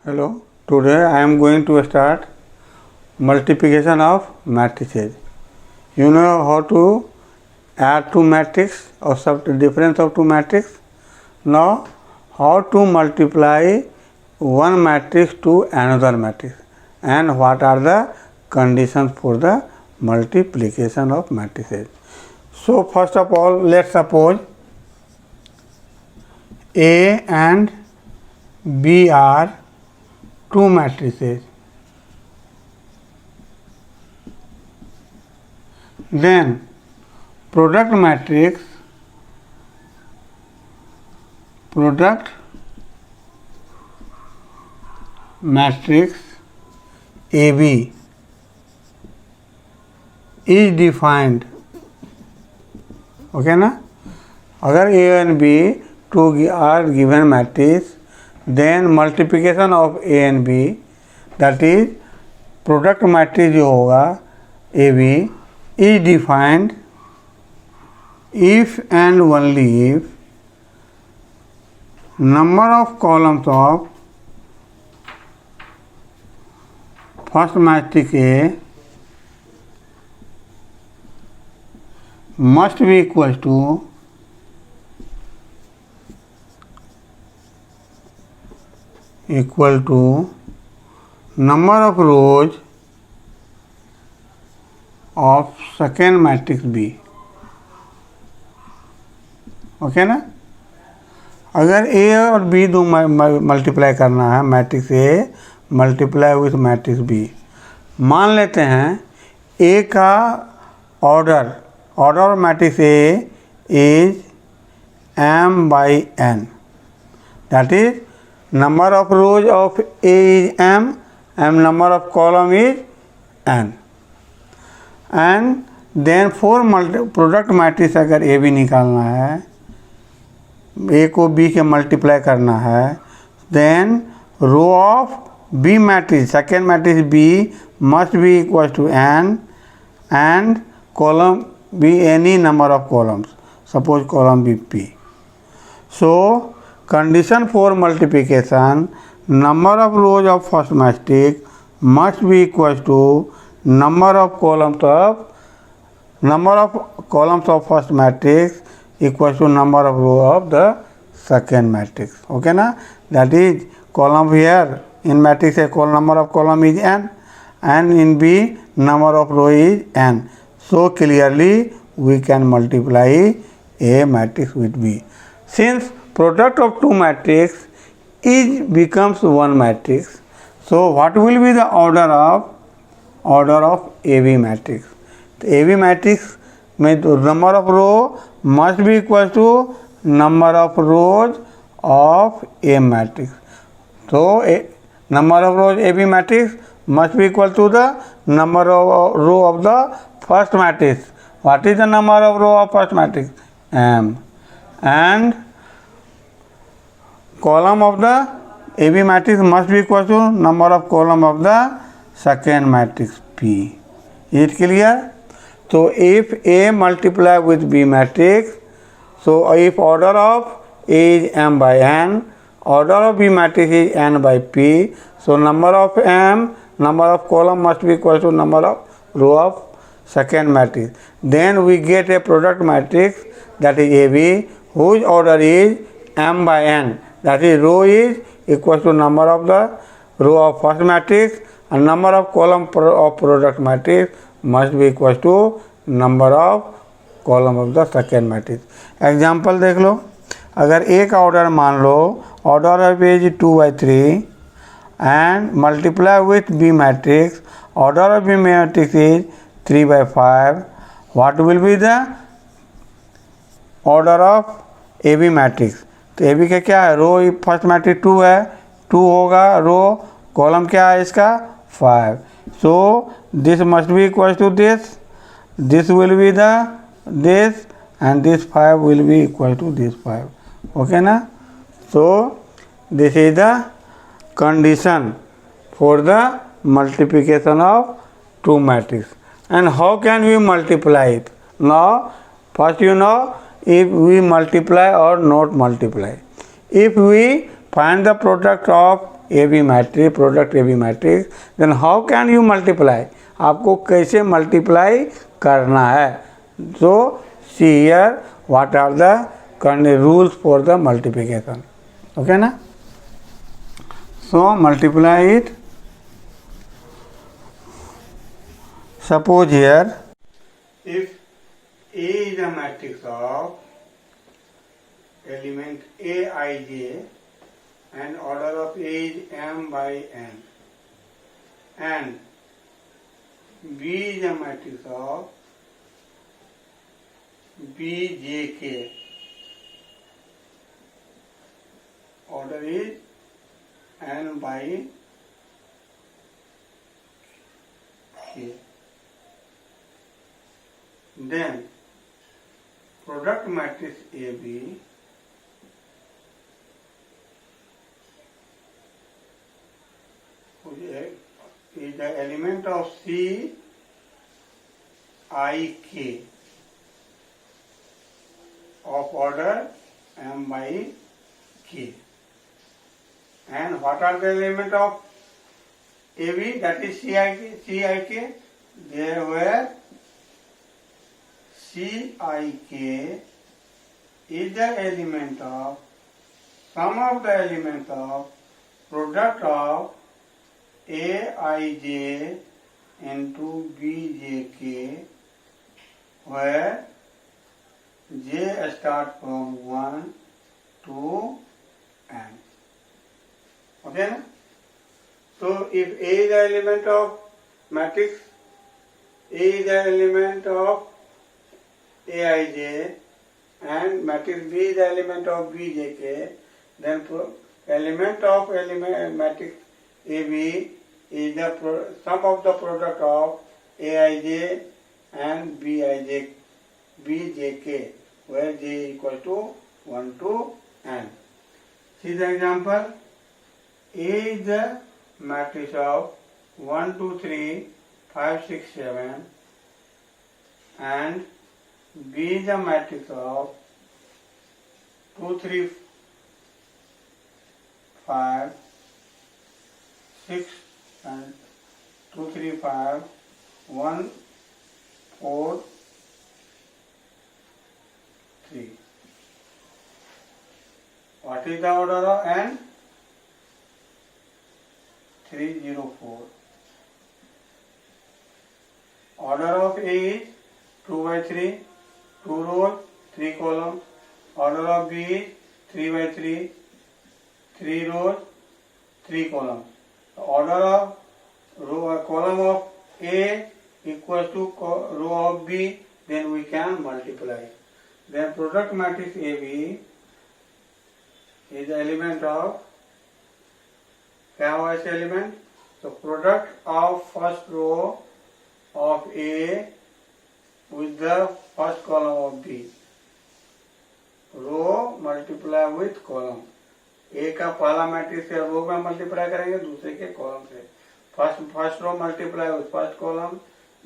Hello, today I am going to start multiplication of matrices. You know how to add two matrices or difference of two matrices. Now, how to multiply one matrix to another matrix and what are the conditions for the multiplication of matrices. So, first of all, let's suppose A and B are two matrices. Then product matrix AB is defined. Okay ना? अगर A and B two are given matrix, then multiplication of A and B, that is product matrix जो होगा AB is defined if and only if number of columns of first matrix A must be equal to number of rows of second matrix B. Okay ना? अगर A और B दो multiply करना है, matrix A multiply with matrix B, मान लेते हैं A का order matrix A is m/n, that is number of rows of A is m and number of column is n, and then for product matrix अगर A B निकालना है, A को B के multiply करना है, then row of B matrix second matrix B must be equal to n and column be any number of columns, suppose column be P. So condition for multiplication, number of rows of first matrix must be equal to number of columns of first matrix equals to number of rows of the second matrix. Okay na? That is column here in matrix A number of column is n and in B number of row is n. So clearly we can multiply A matrix with B. Since product of two matrix becomes one matrix, so what will be the order of AB matrix? तो AB matrix में number of row must be equal to number of rows of A matrix. So number of rows AB matrix must be equal to the number of row of the first matrix. What is the number of row of first matrix? M. And column of the AB matrix must be equal to number of column of the second matrix P. Is it clear? So if A multiply with B matrix, so if order of A is m/n, order of B matrix is n/p, so number of m, number of column must be equal to number of row of second matrix. Then we get a product matrix, that is AB, whose order is m/n, that is row is equal to number of the row of first matrix and number of column of product matrix must be equal to number of column of the second matrix. Example देख लो, अगर A का order मान लो, order of A is 2/3 and multiply with B matrix, order of B matrix is 3/5, what will be the order of AB matrix? तो AB का क्या है, रो फर्स्ट मैट्रिक्स 2 है, 2 होगा रो, कॉलम क्या है इसका 5, so this must be equal to this will be the this and this 5 will be equal to this 5. Okay na? So this is the condition for the multiplication of two matrices. And how can we multiply it? Now first if we multiply or not multiply. If we find the product of AB matrix, product AB matrix, then how can you multiply, आपको कैसे multiply करना है. So see here what are the rules for the multiplication. Okay ना. So multiply it. Suppose here, if A is a matrix of element Aij and order of A is m by n, and B is a matrix of Bjk, order is n by k. Then product matrix AB is the element of C I K of order m by k. And what are the element of AB, that is CIK? There were CIK is the element of sum of the elements of product of Aij into Bjk, where j start from 1 to n. Okay? So if A is the element of matrix, A is the element of Aij and matrix B is the element of Bjk, then element of matrix AB is the sum of the product of Aij and Bjk, where j equal to 1 to n. See the example. A is the matrix of 1, 2, 3, 5, 6, 7, and B is the matrix of 2, 3, 5, 6, and 2, 3, 5, 1, 4, 3. What is the order of n? 304. Order of A is 2 by 3, 2 rows, 3 columns. Order of B is 3 by 3, 3 rows, 3 columns. The order of column of A equals to row of B, then we can multiply. Then product matrix AB is the element of, क्या हुआ ऐसे element? तो product of first row of A with the first column of B. Row multiply with column. A का पहला matrix है, रो में multiply करेंगे दूसरे के कॉलम से. First row multiply with first column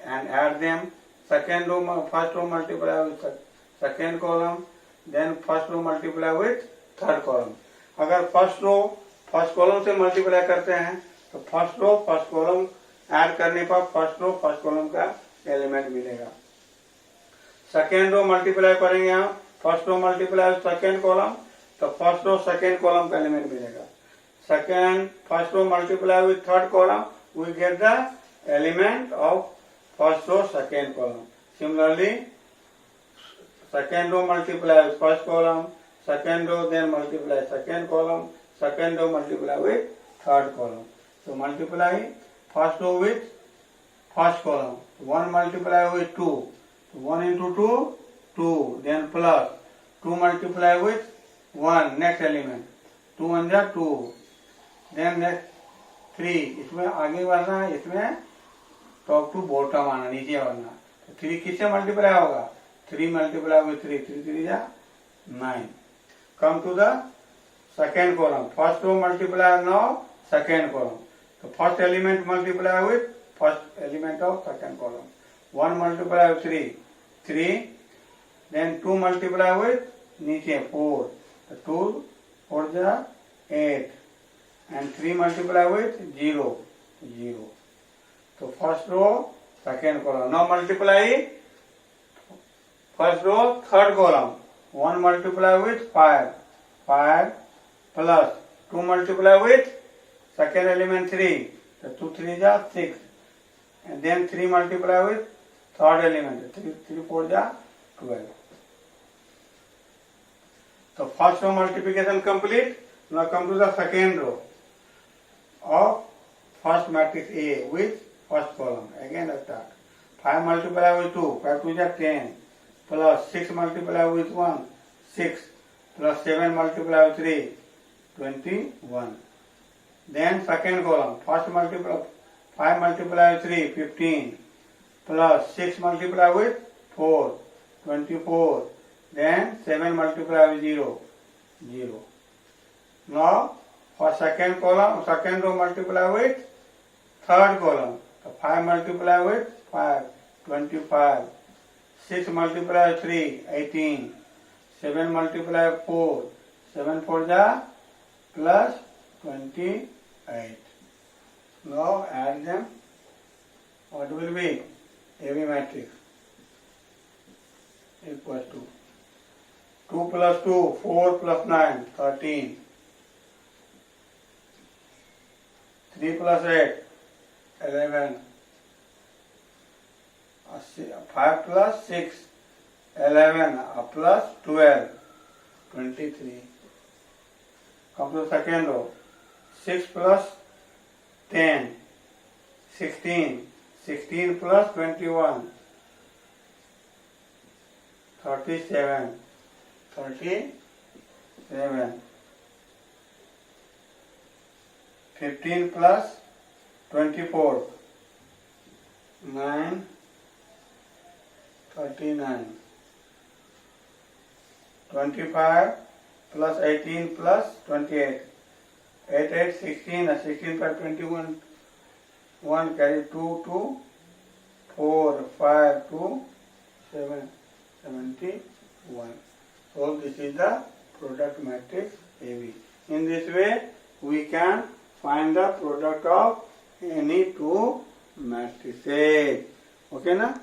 and add them. Second row first row multiply with second column, then first row multiply with third column. अगर first row first column से multiply करते हैं तो first row first column add करने पर first row first column का element मिलेगा. Second row multiply करेंगे हम, first row multiply second column, तो फर्स्ट रो सेकेंड कॉलम का एलिमेंट मिलेगा. Second first row multiply with third column, we get the element of first row second column. Similarly second row multiply with first column, second row then multiply second column, second row multiply with third column. So multiply first row with first column, 1 multiply with 2, 1 into 2, 2, then plus 2 multiply with 1, next element, 2 1 जा 2, then next 3, इसमें आगे बढ़ना है, इसमें top to bottom आना, नीचे बढ़ना. 3 किससे मल्टीप्लाई होगा? 3 multiply with 3, 3 3 जा 9. Come to the second column. First row multiply now second column. So first element multiply with first element of second column. 1 multiply with 3, 3. Then 2 multiply with नीचे 4. So 2 4 जा 8. and 3 multiply with 0, 0. So first row, second column. Now multiply first row, third column. 1 multiply with 5, 5 plus 2 multiply with second element 3. So 2 3 is 6. And then 3 multiply with third element. 3 4 is 12. So first row multiplication complete. Now come to the second row of first matrix A with first column. Again I start. 5 multiply with 2. 5 2 is 10. Plus 6 multiply with 1. 6. Plus 7 multiply with 3. 21. Then second column. First multiply 5 multiply with 3. 15. Plus 6 multiply with 4. 24. Then 7 multiply with 0. 0. Now for second column, second row multiply with third column. So 5 multiply with 5. 25. 6 multiply with 3. 18. 7 multiply with 4. 7 4 is plus 28. Now add them. What will be? AB matrix equals to 2 plus 2, 4 plus 9, 13. 3 plus 8, 11. 5 plus 6, 11. Plus 12, 23. Come to the second row. 6 plus 10, 16. 16 plus 21, 37. 37. 15 plus 24, 9. 39. 25 plus 18 plus 28. 8 8 16. 16 plus 21. 1 carry 2 2 4 5 2 7 71. So this is the product matrix AB. In this way we can find the product of any two matrices. Okay na?